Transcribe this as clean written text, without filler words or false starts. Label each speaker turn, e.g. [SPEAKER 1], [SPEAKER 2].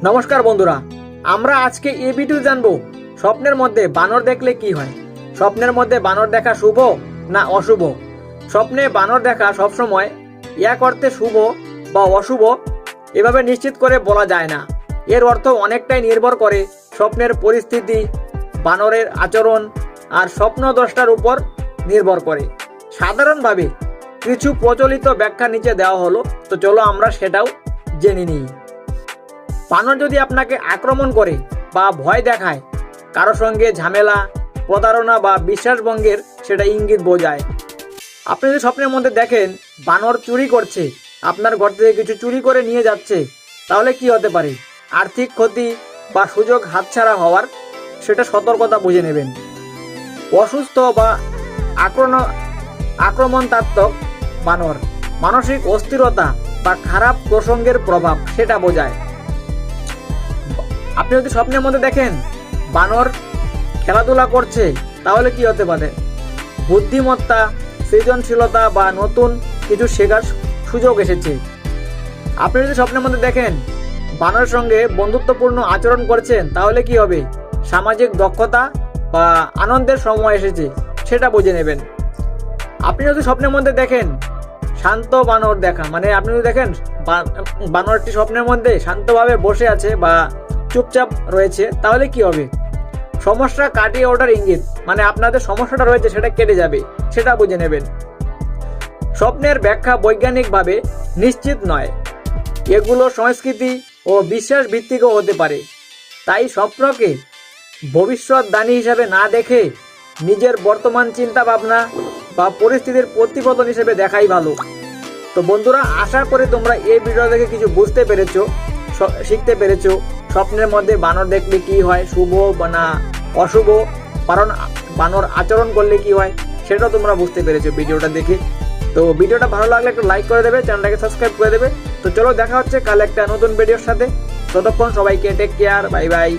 [SPEAKER 1] নমস্কার বন্ধুরা, আমরা আজকে এই ভিডিও জানবো স্বপ্নের মধ্যে বানর দেখলে কি হয়। স্বপ্নের মধ্যে বানর দেখা শুভ না অশুভ? স্বপ্নে বানর দেখা সবসময় এক অর্থে শুভ বা অশুভ এভাবে নিশ্চিত করে বলা যায় না। এর অর্থ অনেকটাই নির্ভর করে স্বপ্নের পরিস্থিতি, বানরের আচরণ আর স্বপ্নদ্রষ্টার উপর নির্ভর করে। সাধারণভাবে কিছু প্রচলিত ব্যাখ্যা নিচে দেওয়া হলো, তো চলো আমরা সেটাও জেনে নিই। বানর যদি আপনাকে আক্রমণ করে বা ভয় দেখায়, কারো সঙ্গে ঝামেলা, প্রতারণা বা বিশ্বাসভঙ্গের সেটা ইঙ্গিত বোঝায়। আপনি যদি স্বপ্নের মধ্যে দেখেন বানর চুরি করছে, আপনার ঘর থেকে কিছু চুরি করে নিয়ে যাচ্ছে, তাহলে কি হতে পারে? আর্থিক ক্ষতি বা সুযোগ হাতছাড়া হওয়ার সেটা সতর্কতা বুঝে নেবেন। অসুস্থ বা আক্রমণাত্মক বানর মানসিক অস্থিরতা বা খারাপ প্রসঙ্গের প্রভাব সেটা বোঝায়। আপনি যদি স্বপ্নের মধ্যে দেখেন বানর খেলাধুলা করছে, তাহলে কি হতে পারে? বুদ্ধিমত্তা, সৃজনশীলতা বা নতুন কিছু শেখার সুযোগ এসেছে। আপনি যদি স্বপ্নের মধ্যে দেখেন বানরের সঙ্গে বন্ধুত্বপূর্ণ আচরণ করছেন, তাহলে কি হবে? সামাজিক দক্ষতা বা আনন্দের সময় এসেছে, সেটা বুঝে নেবেন। আপনি যদি স্বপ্নের মধ্যে দেখেন শান্ত বানর দেখা, মানে আপনি যদি দেখেন বানরটি স্বপ্নের মধ্যে শান্তভাবে বসে আছে বা চুপচাপ রয়েছে, তাহলে কি হবে? সমস্যা কাটিয়ে ওঠার ইঙ্গিত, মানে আপনাদের সমস্যাটা রয়েছে সেটা কেটে যাবে, সেটা বুঝে নেবেন। স্বপ্নের ব্যাখ্যা বৈজ্ঞানিকভাবে নিশ্চিত নয়, এগুলো সংস্কৃতি ও বিশ্বাস ভিত্তিকও হতে পারে। তাই স্বপ্নকে ভবিষ্যৎবাণী হিসাবে না দেখে নিজের বর্তমান চিন্তা ভাবনা বা পরিস্থিতির প্রতিফলন হিসেবে দেখাই ভালো। তো বন্ধুরা, আশা করি তোমরা এই ভিডিও দেখে কিছু বুঝতে পেরেছো, শিখতে পেরেছো স্বপ্নের মধ্যে বানর দেখলে কি হয়, শুভ না অশুভ, কারণ বানর আচরণ করলে কি হয় সেটাও তোমরা বুঝতে পেরেছো ভিডিওটা দেখে। তো ভিডিওটা ভালো লাগলে একটু লাইক করে দেবে, চ্যানেলটাকে সাবস্ক্রাইব করে দেবে। তো চলো দেখা হচ্ছে কাল একটা নতুন ভিডিওর সাথে। ততক্ষণ সবাইকে টেক কেয়ার, বাই বাই।